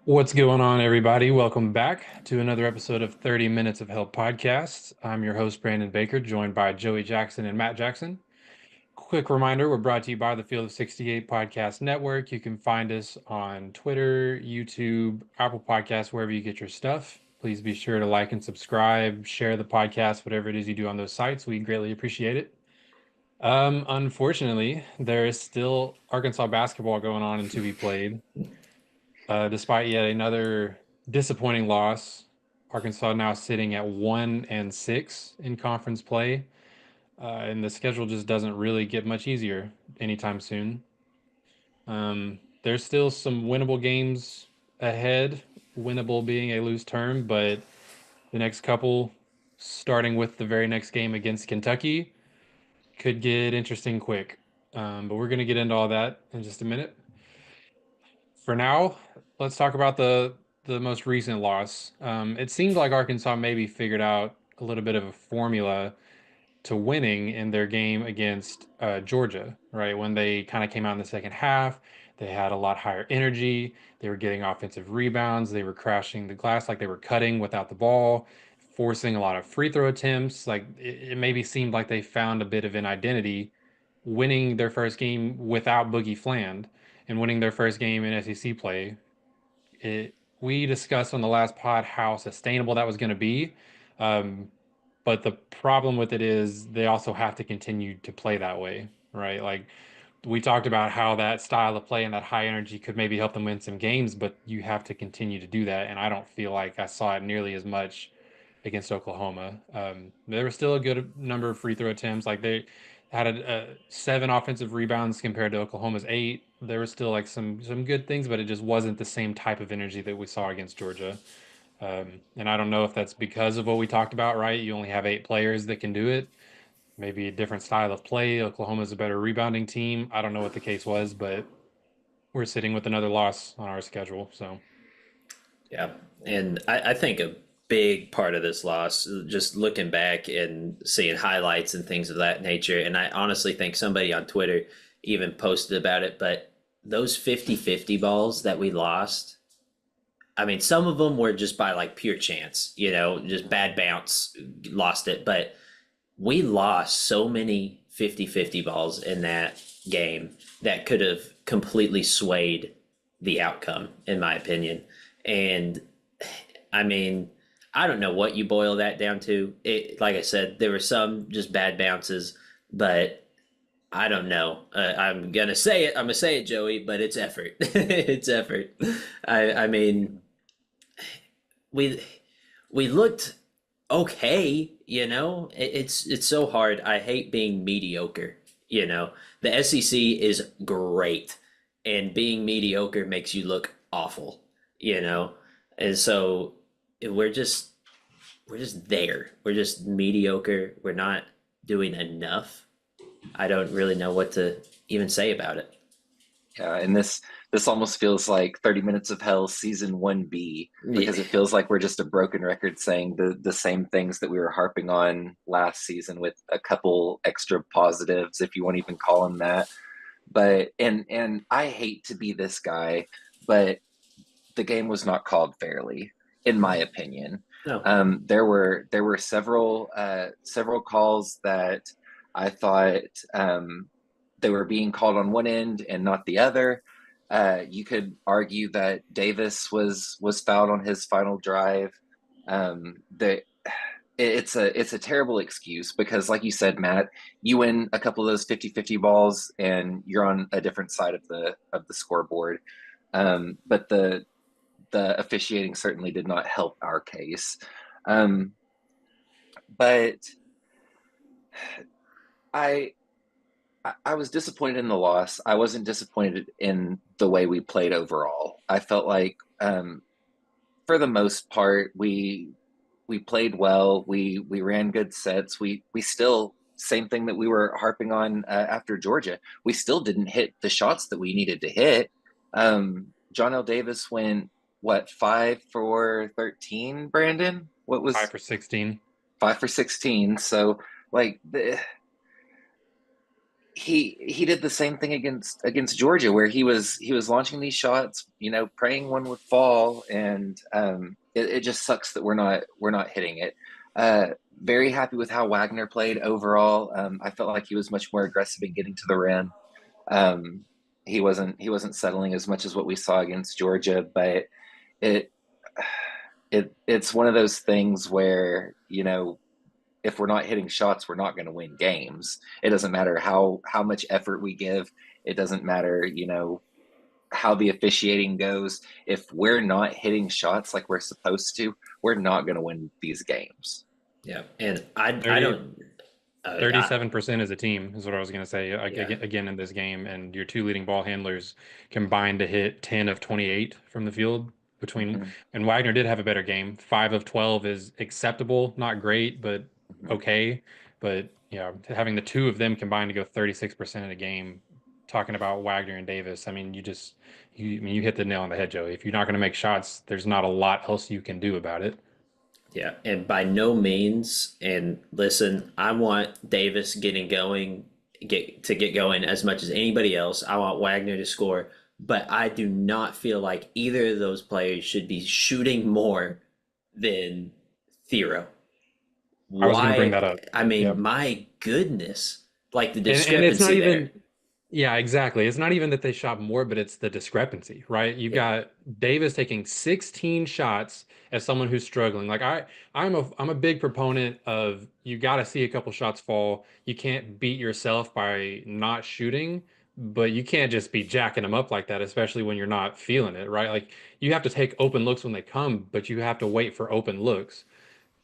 What's going on, everybody? Welcome back to another episode of 30 Minutes of Hell podcast. I'm your host, Brandon Baker, joined by Joey Jackson and Matt Jackson. Quick reminder, we're brought to you by the Field of 68 Podcast Network. You can find us on Twitter, YouTube, Apple Podcasts, wherever you get your stuff. Please be sure to like and subscribe, share the podcast, whatever it is you do on those sites. We greatly appreciate it. Unfortunately, there is still Arkansas basketball going on and to be played. Despite yet another disappointing loss, Arkansas now sitting at 1-6 in conference play, and the schedule just doesn't really get much easier anytime soon. There's still some winnable games ahead, winnable being a loose term, but the next couple, starting with the very next game against Kentucky, could get interesting quick. But we're going to get into all that in just a minute. For now, let's talk about the most recent loss. It seemed like Arkansas maybe figured out a little bit of a formula to winning in their game against Georgia, right? When they kind of came out in the second half, they had a lot higher energy. They were getting offensive rebounds. They were crashing the glass like they were cutting without the ball, forcing a lot of free throw attempts. Like it maybe seemed like they found a bit of an identity winning their first game without Boogie Fland and winning their first game in SEC play. We discussed on the last pod how sustainable that was going to be. Um, but the problem with it is they also have to continue to play that way, right? Like we talked about how that style of play and that high energy could maybe help them win some games, but you have to continue to do that. And I don't feel like I saw it nearly as much against Oklahoma. There was still a good number of free throw attempts. Like they had seven offensive rebounds compared to Oklahoma's eight. There was still like some good things, but it just wasn't the same type of energy that we saw against Georgia. And I don't know if that's because of what we talked about, right? You only have eight players that can do it. Maybe a different style of play. Oklahoma's a better rebounding team. I don't know what the case was, but we're sitting with another loss on our schedule. So Yeah. And I think a big part of this loss, just looking back and seeing highlights and things of that nature, and I honestly think somebody on Twitter even posted about it, but those 50-50 balls that we lost, I mean, some of them were just by like pure chance, just bad bounce, lost it. But we lost so many 50-50 balls in that game that could have completely swayed the outcome, in my opinion. And I mean, I don't know what you boil that down to. Like I said, there were some just bad bounces, but I don't know. I'm gonna say it. I'm gonna say it, Joey. But it's effort. It's effort. I mean, we we looked okay. It's so hard. I hate being mediocre. The SEC is great, and being mediocre makes you look awful. You know, and so we're just we're just there. We're just mediocre. We're not doing enough. I don't really know what to even say about it. Yeah, and this almost feels like 30 Minutes of Hell season 1B Yeah. because it feels like we're just a broken record saying the same things that we were harping on last season with a couple extra positives, if you want to even call them that. But and I hate to be this guy, but the game was not called fairly, in my opinion. No. There were several calls that I thought they were being called on one end and not the other. You could argue that Davis was fouled on his final drive. The it's a terrible excuse because, like you said, Matt, you win a couple of those 50-50 balls and you're on a different side of the scoreboard. But the officiating certainly did not help our case. Um, but I I was disappointed in the loss. I wasn't disappointed in the way we played overall. I felt like, for the most part, we played well. We ran good sets. We still, same thing that we were harping on after Georgia. We still didn't hit the shots that we needed to hit. John L. Davis went what 5 for 13. Brandon, what five was for 16. 5 for 16? So like he did the same thing against Georgia, where he was launching these shots, praying one would fall, and it just sucks that we're not hitting it. Very happy with how Wagner played overall. I felt like he was much more aggressive in getting to the rim. Um, he wasn't settling as much as what we saw against Georgia, but it it's one of those things where if we're not hitting shots, we're not going to win games. It doesn't matter how much effort we give. It doesn't matter, how the officiating goes. If we're not hitting shots like we're supposed to, we're not going to win these games. Yeah, and I 30, don't. 37% as a team is what I was going to say Yeah. again in this game, and your two leading ball handlers combined to hit 10 of 28 from the field between. Mhm. And Wagner did have a better game. 5 of 12 is acceptable, not great, but Mhm. okay. But yeah, having the two of them combined to go 36% in a game, talking about Wagner and Davis, I mean, you hit the nail on the head, Joey. If you're not going to make shots, there's not a lot else you can do about it. Yeah, and by no means, and listen, I want Davis get going as much as anybody else. I want Wagner to score, but I do not feel like either of those players should be shooting more than Thero. I was going to bring Why? that up. I mean, Yeah. my goodness, like the And it's not discrepancy there. even, yeah, exactly. It's not even that they shot more, but it's the discrepancy, right? You've Yeah, got Davis taking 16 shots as someone who's struggling. Like I'm a big proponent of you got to see a couple shots fall. You can't beat yourself by not shooting, but you can't just be jacking them up like that, especially when you're not feeling it, right? Like you have to take open looks when they come, but you have to wait for open looks.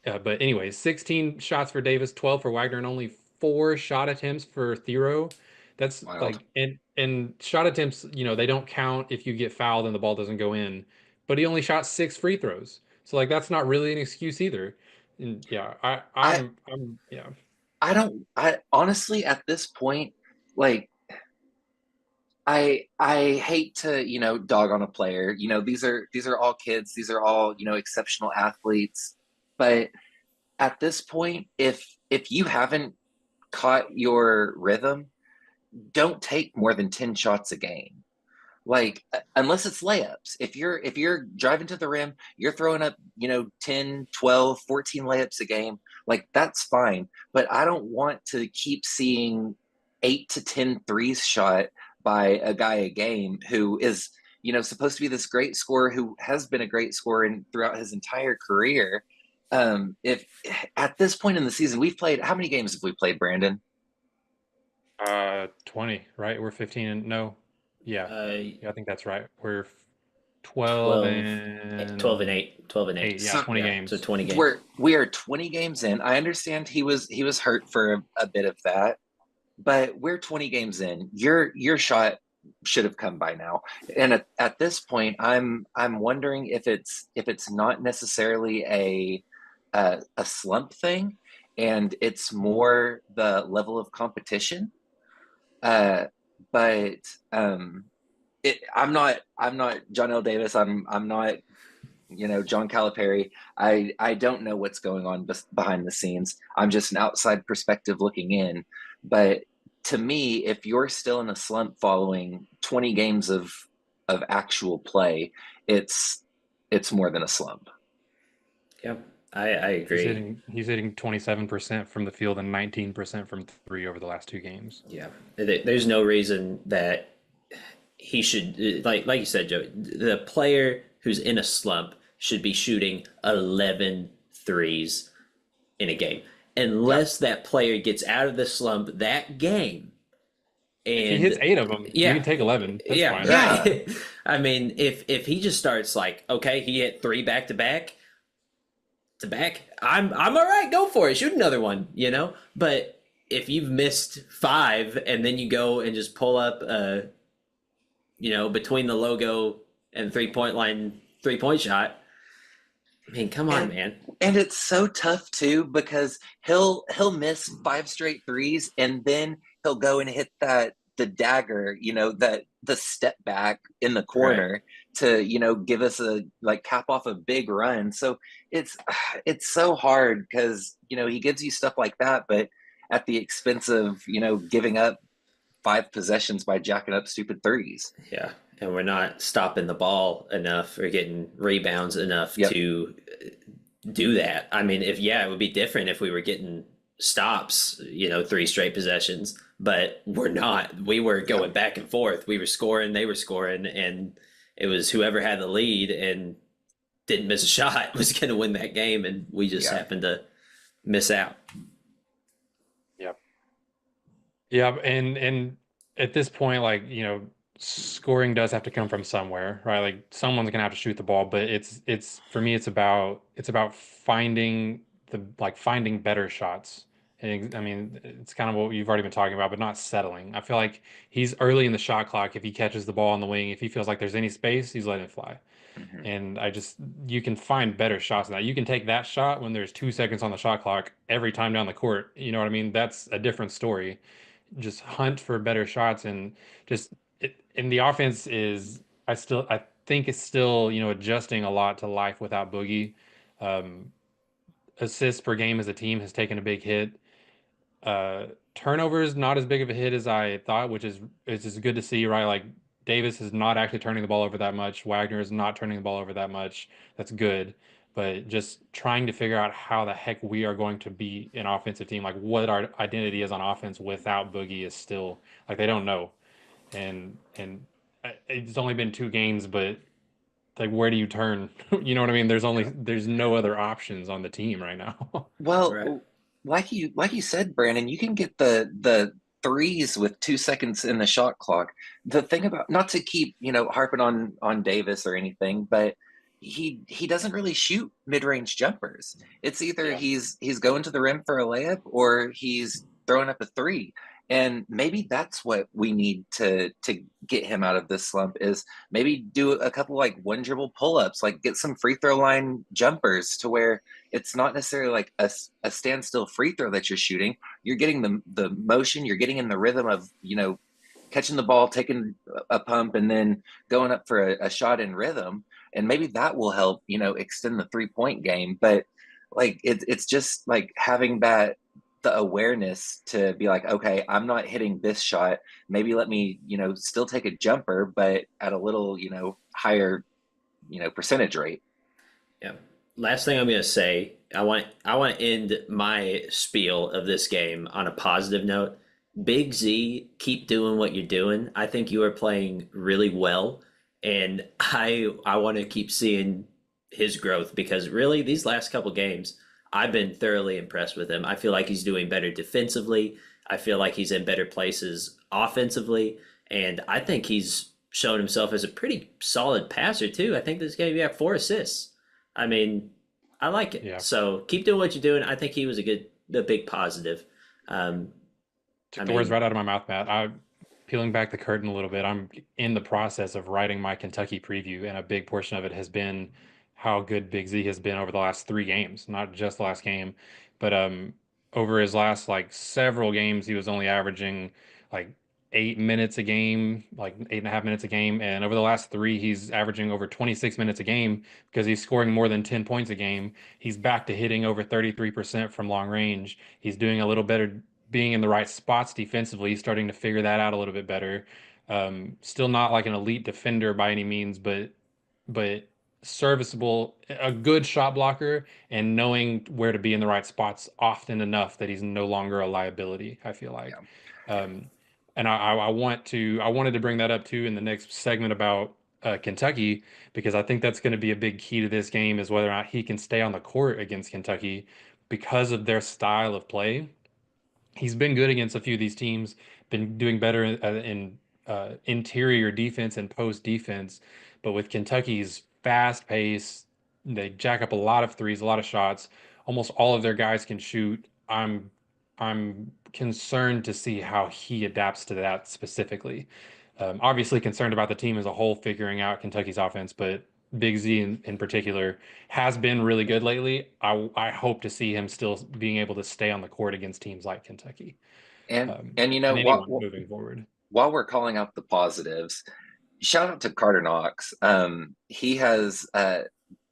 But anyways, 16 shots for Davis, 12 for Wagner, and only 4 shot attempts for Thero. That's Wild. like and shot attempts, they don't count if you get fouled and the ball doesn't go in. But he only shot 6 free throws. So like that's not really an excuse either. And yeah, I I'm yeah. I don't I honestly at this point, like, I hate to, dog on a player. These are all kids, these are all, exceptional athletes. But at this point, if you haven't caught your rhythm, don't take more than 10 shots a game. Like, unless it's layups. If you're driving to the rim, you're throwing up, 10, 12, 14 layups a game, like that's fine. But I don't want to keep seeing 8 to 10 threes shot by a guy a game who is, supposed to be this great scorer, who has been a great scorer throughout his entire career. If At this point in the season, we've played, how many games have we played, Brandon? 20, right? We're 15 and no. Yeah. uh, Yeah, I think that's right. We're 12 12, 12 and and 8, 12 and 8. 8. Yeah, So 20 Yeah, so games. 20 games. we are 20 games in. I understand he was hurt for a bit of that, but we're 20 games in. Your shot should have come by now. And at this point, I'm wondering if it's not necessarily a slump thing, and it's more the level of competition. Uh, but I'm not John L. Davis. I'm not John Calipari. I don't know what's going on behind the scenes. I'm just an outside perspective looking in. But to me, if you're still in a slump following 20 games of actual play, it's more than a slump. Yeah, I He's agree. hitting he's hitting 27% from the field and 19% from three over the last 2 games. Yeah, there's no reason that he should, like you said, Joe. The player who's in a slump should be shooting 11 threes in a game, Yep. unless that player gets out of the slump that game. If he hits And 8 of them, you yeah, can take 11. That's yeah, fine. Yeah. right. I mean, if he just starts like, okay, he hit three back to back, I'm all right. Go for it. Shoot another one. But if you've missed five and then you go and just pull up, between the logo and 3 point line, 3 point shot. I mean, come on, And man. and it's so tough too, because he'll miss five straight threes, and then he'll go and hit the dagger, that the step back in the Right. corner to, give us a, like, cap off a big run. So it's it's so hard, because he gives you stuff like that, but at the expense of, giving up 5 possessions by jacking up stupid threes. Yeah, and we're not stopping the ball enough or getting rebounds enough Yep. to do that. I mean, if yeah, it would be different if we were getting stops, 3 straight possessions, but we're not. We were Yeah. going back and forth. We were scoring, they were scoring, and it was whoever had the lead and didn't miss a shot was going to win that game, and we just Yeah. happened to miss out. Yeah. Yeah, and at this point, like, scoring does have to come from somewhere, right? Like someone's gonna have to shoot the ball, but it's for me, it's about finding finding better shots. And I mean, it's kind of what you've already been talking about, but not settling. I feel like he's early in the shot clock. If he catches the ball on the wing, if he feels like there's any space, he's letting it fly. Hmm. And you can find better shots than that. You can take that shot when there's 2 seconds on the shot clock every time down the court. You know what I mean? That's a different story. Just hunt for better shots, and just and the offense is I think it's still, adjusting a lot to life without Boogie. Um, Assists per game as a team has taken a big hit. Uh, Turnovers not as big of a hit as I thought, which is good to see, right? Like Davis is not actually turning the ball over that much. Wagner is not turning the ball over that much. That's good. But just trying to figure out how the heck we are going to be an offensive team, like what our identity is on offense without Boogie is still like they don't know. And it's only been 2 games, but like where do you turn? You know what I mean? Yeah. There's no other options on the team right now. Right. Well, like you said, Brandon, you can get the threes with 2 seconds in the shot clock. The thing about, not to keep, harping on Davis or anything, but he doesn't really shoot mid-range jumpers. It's either Yeah. he's going to the rim for a layup or he's throwing up a three. And maybe that's what we need to get him out of this slump, is maybe do a couple like one dribble pull-ups, like get some free throw line jumpers to where it's not necessarily like a standstill free throw that you're shooting. You're getting the motion, you're getting in the rhythm of, catching the ball, taking a pump, and then going up for a shot in rhythm. And maybe that will help, extend the 3-point game. But like it's just like having that the awareness to be like, okay, I'm not hitting this shot. Maybe let me, still take a jumper, but at a little, higher, percentage rate. Yeah. Last thing I'm going to say, I want to end my spiel of this game on a positive note. Big Z, keep doing what you're doing. I think you are playing really well, and I want to keep seeing his growth because really these last couple games, I've been thoroughly impressed with him. I feel like he's doing better defensively. I feel like he's in better places offensively, and I think he's shown himself as a pretty solid passer too. I think this game he had 4 assists. I mean, I like it. Yeah. So keep doing what you're doing. I think he was a big positive. Um, I Took the words mean, right out of my mouth, Matt. Peeling back the curtain a little bit, I'm in the process of writing my Kentucky preview, and a big portion of it has been how good Big Z has been over the last 3 games, not just the last game, but over his last like several games, he was only averaging like 8 minutes a game, like 8.5 minutes a game, and over the last three, he's averaging over 26 minutes a game because he's scoring more than 10 points a game. He's back to hitting over 33% from long range. He's doing a little better being in the right spots defensively, starting to figure that out a little bit better. Still not like an elite defender by any means, but serviceable, a good shot blocker, and knowing where to be in the right spots often enough that he's no longer a liability, I feel like. Yeah. Um, and I wanted to bring that up too in the next segment about Kentucky, because I think that's going to be a big key to this game is whether or not he can stay on the court against Kentucky because of their style of play. He's been good against a few of these teams, been doing better in interior defense and post defense. But with Kentucky's fast pace, they jack up a lot of threes, a lot of shots. Almost all of their guys can shoot. I'm concerned to see how he adapts to that specifically. Obviously concerned about the team as a whole figuring out Kentucky's offense, but Big Z in particular has been really good lately. I hope to see him still being able to stay on the court against teams like Kentucky, And and anyone moving forward. while we're calling out the positives, shout out to Carter Knox. He has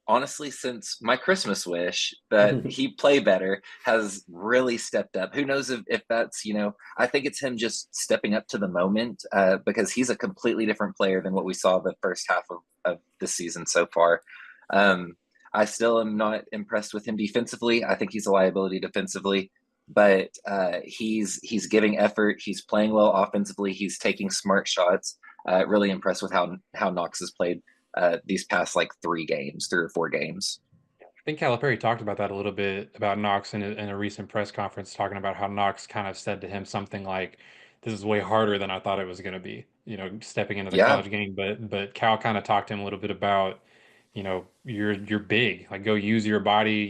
honestly, since my Christmas wish that he play better, has really stepped up. Who knows if that's, I think it's him just stepping up to the moment, because he's a completely different player than what we saw the first half of this season so far. Um, I still am not impressed with him defensively. I think he's a liability defensively, but he's giving effort. He's playing well offensively. He's taking smart shots. Really impressed with how Knox has played these past like 3 or 4 games. I think Calipari talked about that a little bit about Knox in a recent press conference, talking about how Knox kind of said to him something like, "This is way harder than I thought it was going to be," stepping into the Yeah. college game. But Cal kind of talked to him a little bit about, you're big, like go use your body,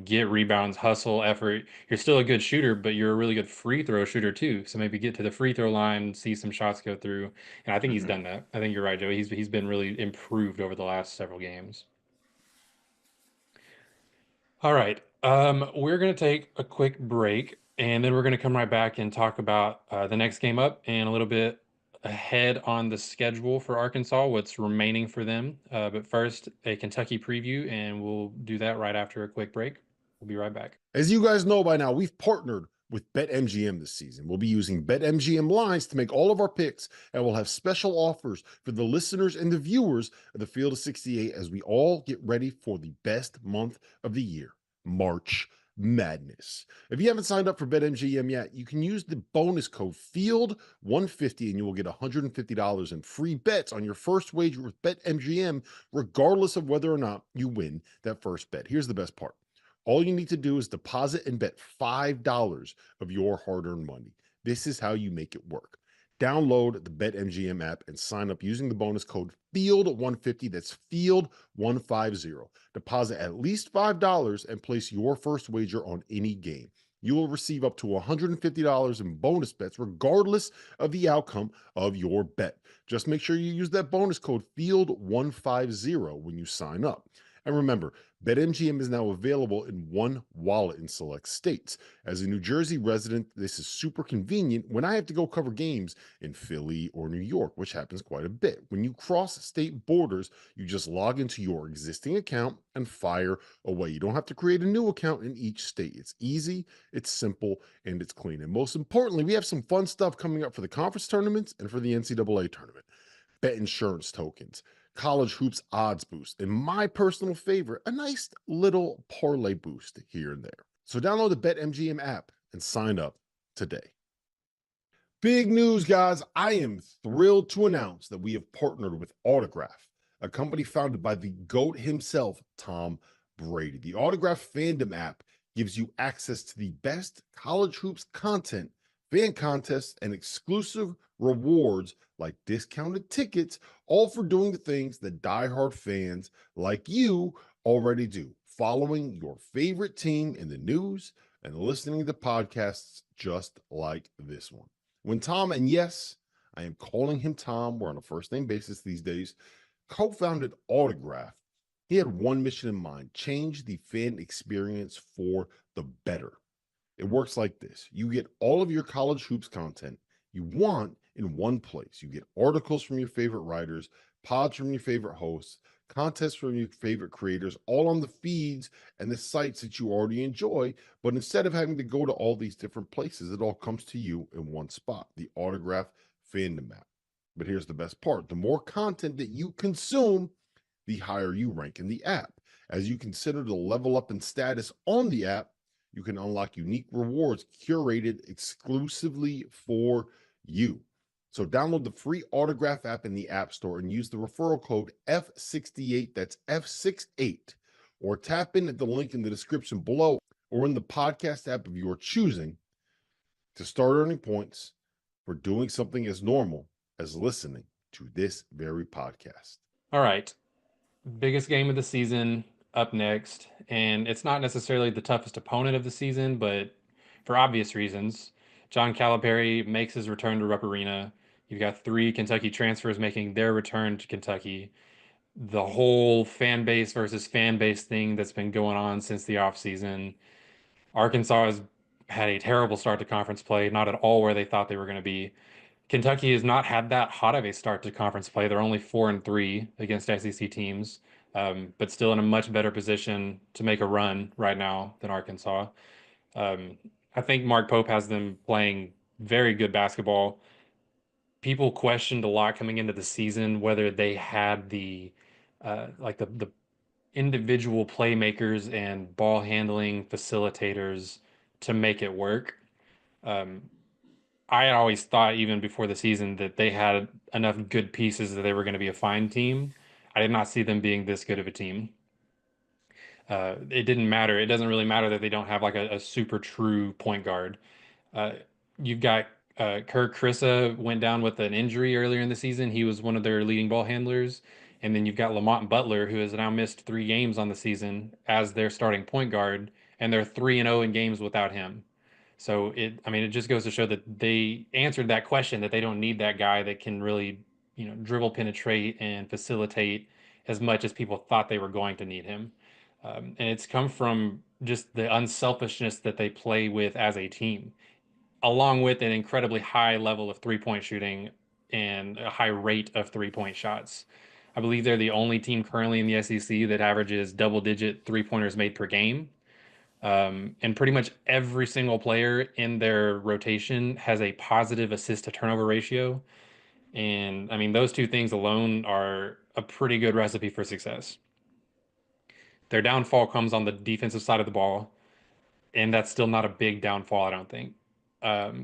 get rebounds, hustle, effort. You're still a good shooter, but you're a really good free throw shooter too. So maybe get to the free throw line, see some shots go through. And I think he's Mhm. done that. I think you're right, Joey. He's been really improved over the last several games. All right. We're going to take a quick break and then we're going to come right back and talk about the next game up and a little bit ahead on the schedule for Arkansas, what's remaining for them. But first, a Kentucky preview, and we'll do that right after a quick break. We'll be right back. As you guys know by now, we've partnered with BetMGM this season. We'll be using BetMGM lines to make all of our picks, and we'll have special offers for the listeners and the viewers of the Field of 68 as we all get ready for the best month of the year, March Madness. If you haven't signed up for BetMGM yet, you can use the bonus code FIELD150 and you will get $150 in free bets on your first wager with BetMGM, regardless of whether or not you win that first bet. Here's the best part. All you need to do is deposit and bet $5 of your hard-earned money. This is how you make it work. Download the BetMGM app and sign up using the bonus code FIELD150. That's FIELD150. Deposit at least $5 and place your first wager on any game. You will receive up to $150 in bonus bets regardless of the outcome of your bet. Just make sure you use that bonus code FIELD150 when you sign up. And remember, BetMGM is now available in one wallet in select states. As a New Jersey resident, this is super convenient when I have to go cover games in Philly or New York, which happens quite a bit. When you cross state borders, you just log into your existing account and fire away. You don't have to create a new account in each state. It's easy, it's simple, and it's clean. And most importantly, we have some fun stuff coming up for the conference tournaments and for the NCAA tournament. Bet insurance tokens, college hoops odds boost, and my personal favorite, a nice little parlay boost here and there. So download the BetMGM app and sign up today. Big news, guys. I am thrilled to announce that we have partnered with Autograph, a company founded by the GOAT himself, Tom Brady. The Autograph fandom app gives you access to the best college hoops content, fan contests, and exclusive rewards like discounted tickets, all for doing the things that diehard fans like you already do, following your favorite team in the news and listening to podcasts just like this one. When Tom, and yes, I am calling him Tom, we're on a first name basis these days, co-founded Autograph, he had one mission in mind: change the fan experience for the better. It works like this: you get all of your college hoops content you want in one place. You get articles from your favorite writers, pods from your favorite hosts, contests from your favorite creators, all on the feeds and the sites that you already enjoy. But instead of having to go to all these different places, it all comes to you in one spot, the Autograph fandom app. But here's the best part: the more content that you consume, the higher you rank in the app. As you consider the level up in status on the app, you can unlock unique rewards curated exclusively for you. So download the free Autograph app in the App Store and use the referral code F68, that's F68, or tap in at the link in the description below or in the podcast app of your choosing to start earning points for doing something as normal as listening to this very podcast. All right. Biggest game of the season up next. And it's not necessarily the toughest opponent of the season, but for obvious reasons. John Calipari makes his return to Rupp Arena. You've got 3 Kentucky transfers making their return to Kentucky. The whole fan base versus fan base thing that's been going on since the offseason. Arkansas has had a terrible start to conference play, not at all where they thought they were going to be. Kentucky has not had that hot of a start to conference play. They're only 4-3 against SEC teams. but still in a much better position to make a run right now than Arkansas. Um, I think Mark Pope has them playing very good basketball. People questioned a lot coming into the season whether they had the like the individual playmakers and ball handling facilitators to make it work. Um, I always thought even before the season that they had enough good pieces that they were going to be a fine team. I did not see them being this good of a team. It didn't matter. It doesn't really matter that they don't have like a super true point guard. Uh, you've got Kirk Krissa went down with an injury earlier in the season. He was one of their leading ball handlers. And then you've got Lamont Butler, who has now missed 3 games on the season as their starting point guard, and they're 3-0 in games without him. So I mean, it just goes to show that they answered that question that they don't need that guy that can really, dribble, penetrate, and facilitate as much as people thought they were going to need him. And it's come from just the unselfishness that they play with as a team, along with an incredibly high level of three-point shooting and a high rate of three-point shots. I believe they're the only team currently in the SEC that averages double-digit three-pointers made per game. And pretty much every single player in their rotation has a positive assist to turnover ratio. And I mean, those two things alone are a pretty good recipe for success. Their downfall comes on the defensive side of the ball, and that's still not a big downfall, I don't think.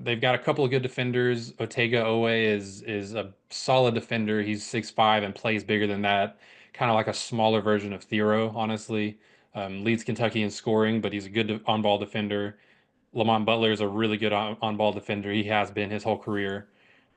They've got a couple of good defenders. Otega Owe is a solid defender. He's 6'5" and plays bigger than that, kind of like a smaller version of Thero, honestly. Leads Kentucky in scoring, but he's a good on-ball defender. Lamont Butler is a really good on-ball defender. He has been his whole career.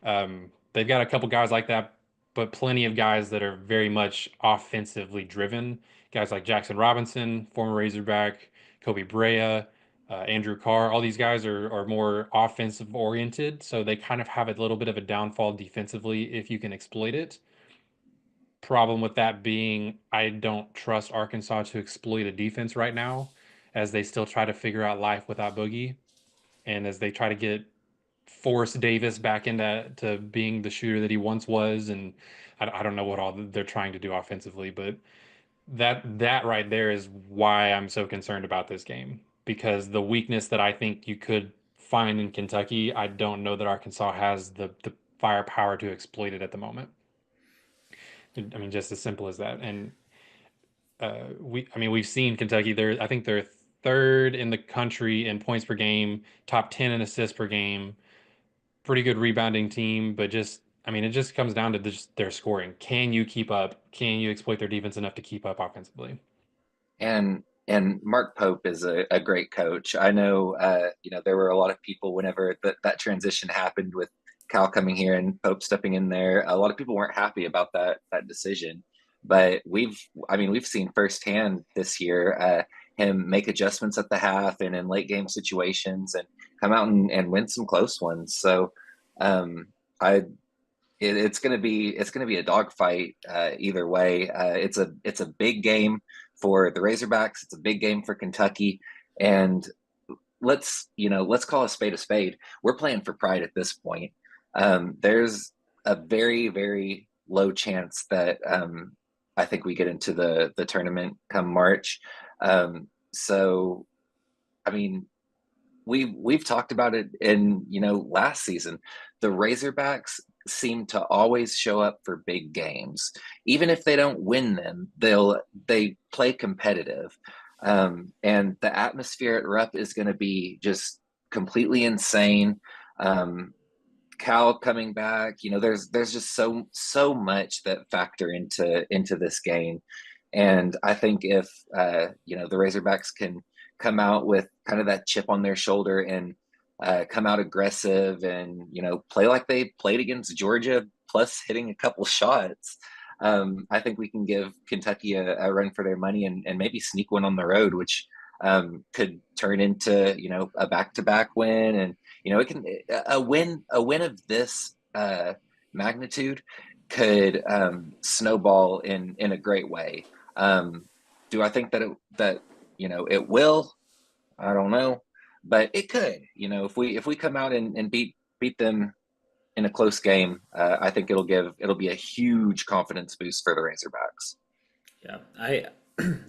They've got a couple guys like that, but plenty of guys that are very much offensively driven. Guys like Jackson Robinson, former Razorback, Kobe Brea, Andrew Carr. All these guys are more offensive oriented, so they kind of have a little bit of a downfall defensively if you can exploit it. Problem with that being, I don't trust Arkansas to exploit a defense right now, as they still try to figure out life without Boogie, and as they try to get force Davis back into being the shooter that he once was. And I don't know what all they're trying to do offensively, but that right there is why I'm so concerned about this game, because the weakness that I think you could find in Kentucky, I don't know that Arkansas has the firepower to exploit it at the moment. I mean, just as simple as that. And we've seen Kentucky. I think they're third in the country in points per game, top 10 in assists per game, pretty good rebounding team, but it just comes down to just their scoring. Can you keep up? Can you exploit their defense enough to keep up offensively? And Mark Pope is a great coach. I know, there were a lot of people whenever that transition happened with Cal coming here and Pope stepping in there. A lot of people weren't happy about that decision, but we've seen firsthand this year him make adjustments at the half and in late game situations and come out and win some close ones. So it's going to be a dogfight either way. It's a big game for the Razorbacks. It's a big game for Kentucky, and let's call a spade a spade. We're playing for pride at this point. There's a very, very low chance that I think we get into the tournament come March. So, I mean, we've talked about it in last season. The Razorbacks seem to always show up for big games, even if they don't win them. They play competitive, and the atmosphere at Rupp is going to be just completely insane. Cal coming back, there's just so much that factor into this game, and I think if the Razorbacks can come out with kind of that chip on their shoulder and come out aggressive and play like they played against Georgia, plus hitting a couple shots, I think we can give Kentucky a run for their money and maybe sneak one on the road, which could turn into a back-to-back win. And it can a win of this magnitude could snowball in a great way. Do I think that it will? I don't know, but it could. If we come out and beat them in a close game, I think it'll be a huge confidence boost for the Razorbacks. Yeah,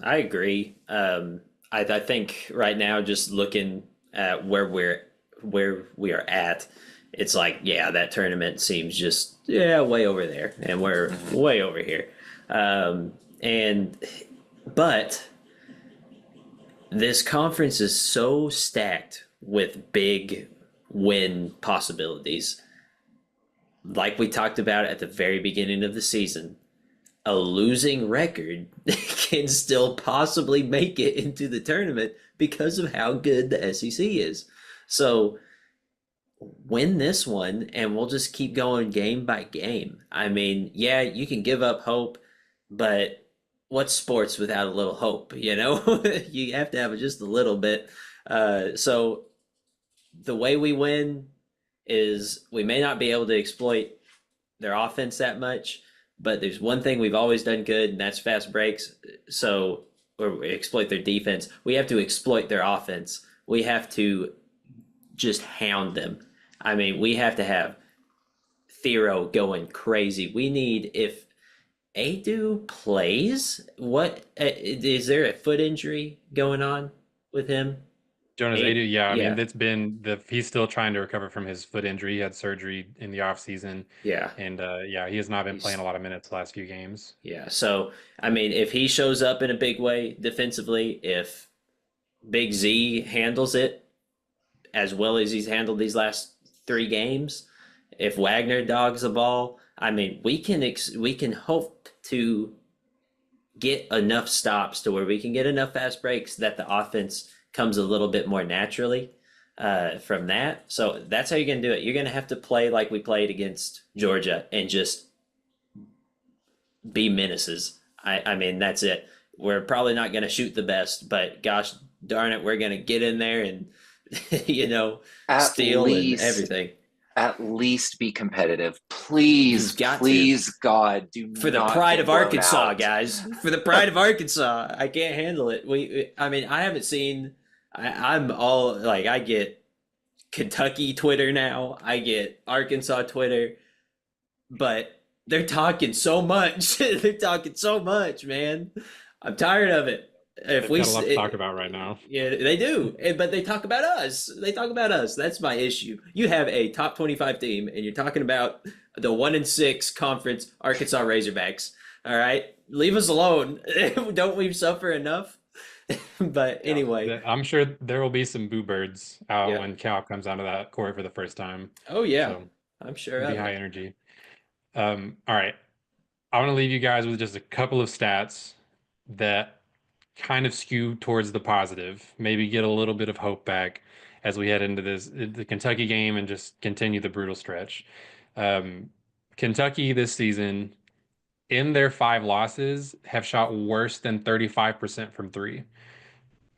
I agree. I think right now, just looking at where we are at, it's like, yeah, that tournament seems just, yeah, way over there, and we're Hmm. way over here. And but this conference is so stacked with big win possibilities, like we talked about at the very beginning of the season. A losing record can still possibly make it into the tournament because of how good the SEC is. So win this one and we'll just keep going game by game. I mean, yeah, you can give up hope, but what's sports without a little hope? You know, you have to have just a little bit. So the way we win is we may not be able to exploit their offense that much, but there's one thing we've always done good, and that's fast breaks. So, or we exploit their defense. We have to exploit their offense. We have to just hound them. I mean, we have to have Thero going crazy. We need, if Adu plays, what is there a foot injury going on with him? Jonas Adu, yeah, I mean, Yeah, that's been he's still trying to recover from his foot injury. He had surgery in the off season, yeah. and yeah, he has not been playing He's a lot of minutes the last few games. yeah. So I mean, if he shows up in a big way defensively, if Big Z handles it as well as he's handled these last three games, if Wagner dogs the ball, I mean, we can hope to get enough stops to where we can get enough fast breaks that the offense comes a little bit more naturally from that. So that's how you're going to do it. You're going to have to play like we played against Georgia and just be menaces. I mean, that's it. We're probably not going to shoot the best, but gosh darn it, we're going to get in there and, you know, At steal and least, everything. at least be competitive. You've Please, got to. please, God, do For the not pride get of blown Arkansas, out. guys. For the pride of Arkansas. I can't handle it. I mean, I haven't seen. I'm all like, I get Kentucky Twitter now. I get Arkansas Twitter, but they're talking so much. They're talking so much, man. I'm tired of it. If They've we, got a lot to talk about right now. yeah, they do, but they talk about us. They talk about us. That's my issue. You have a top 25 team, and you're talking about the 1-6 conference Arkansas Razorbacks. All right, leave us alone. Don't we suffer enough? But Yeah, anyway, I'm sure there will be some boo birds out yeah. when Cal comes onto that court for the first time. Oh yeah, So I'm sure it'll be of high it. energy. All right, I want to leave you guys with just a couple of stats that kind of skew towards the positive, maybe get a little bit of hope back as we head into the Kentucky game and just continue the brutal stretch. Um, Kentucky this season, in their 5 losses, have shot worse than 35% from three.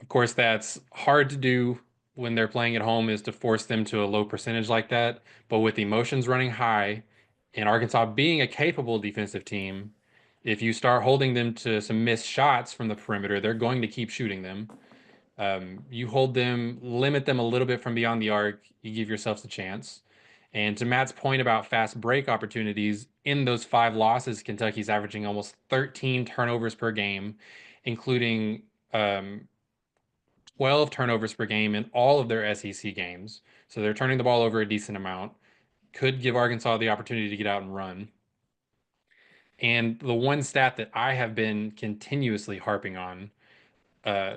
Of course, that's hard to do when they're playing at home, is to force them to a low percentage like that. But with emotions running high and Arkansas being a capable defensive team, if you start holding them to some missed shots from the perimeter, they're going to keep shooting them. You hold them, limit them a little bit from beyond the arc, you give yourselves a chance. And to Matt's point about fast break opportunities, in those 5 losses, Kentucky's averaging almost 13 turnovers per game, including 12 turnovers per game in all of their SEC games. So they're turning the ball over a decent amount. Could give Arkansas the opportunity to get out and run. And the one stat that I have been continuously harping on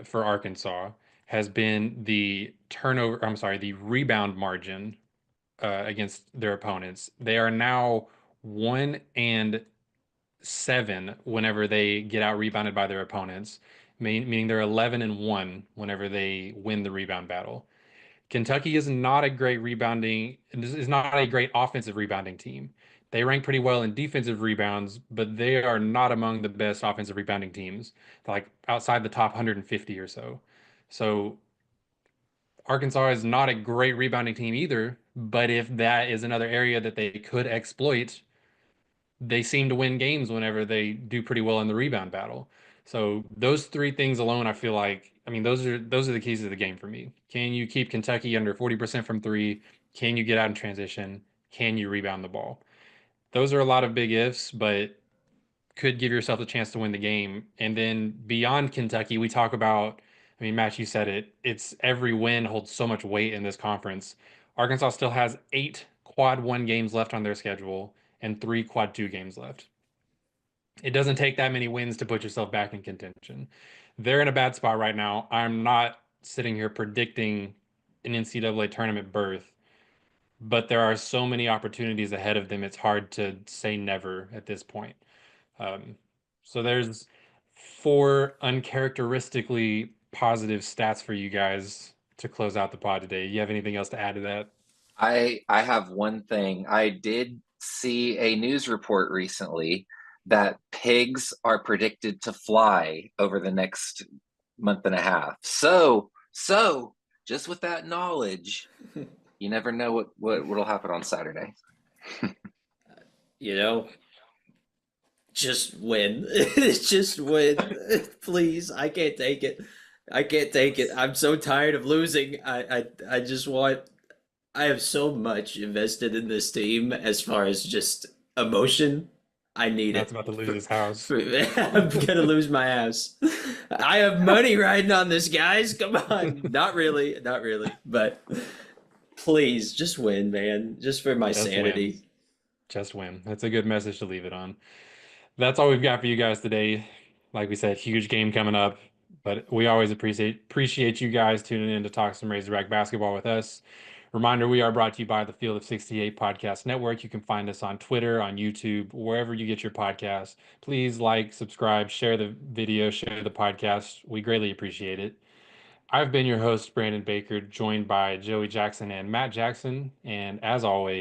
for Arkansas has been the turnover, I'm sorry, the rebound margin against their opponents. They are now 1-7 whenever they get out rebounded by their opponents, meaning they're 11-1 whenever they win the rebound battle. Kentucky is not a great rebounding, is not a great offensive rebounding team. They rank pretty well in defensive rebounds, but they are not among the best offensive rebounding teams, like outside the top 150 or so. So Arkansas is not a great rebounding team either, but if that is another area that they could exploit, they seem to win games whenever they do pretty well in the rebound battle. So those three things alone, I feel like, I mean, those are the keys to the game for me. Can you keep Kentucky under 40% from three? Can you get out in transition? Can you rebound the ball? Those are a lot of big ifs, but could give yourself a chance to win the game. And then beyond Kentucky, we talk about, I mean, Matt, you said it, it's every win holds so much weight in this conference. Arkansas still has 8 quad 1 games left on their schedule and 3 quad 2 games left. It doesn't take that many wins to put yourself back in contention. They're in a bad spot right now. I'm not sitting here predicting an NCAA tournament berth, but there are so many opportunities ahead of them. It's hard to say never at this point. Um, so there's 4 uncharacteristically positive stats for you guys to close out the pod today. You have anything else to add to that? I have one thing. I did see a news report recently that pigs are predicted to fly over the next month and a half. So just with that knowledge, you never know what'll happen on Saturday. You know, just win. Just win. Please. I can't take it. I can't take it. I'm so tired of losing. I just want I have so much invested in this team as far as just emotion. I need That's it. about to lose his house. I'm gonna lose my house. I have money riding on this, guys. Come on. Not really, not really. But please, just win, man. Just for my Just sanity. win. Just win. That's a good message to leave it on. That's all we've got for you guys today. Like we said, huge game coming up, but we always appreciate you guys tuning in to talk some Razorback basketball with us. Reminder, we are brought to you by the Field of 68 Podcast Network. You can find us on Twitter, on YouTube, wherever you get your podcast. Please like, subscribe, share the video, share the podcast. We greatly appreciate it. I've been your host, Brandon Baker, joined by Joey Jackson and Matt Jackson. And as always,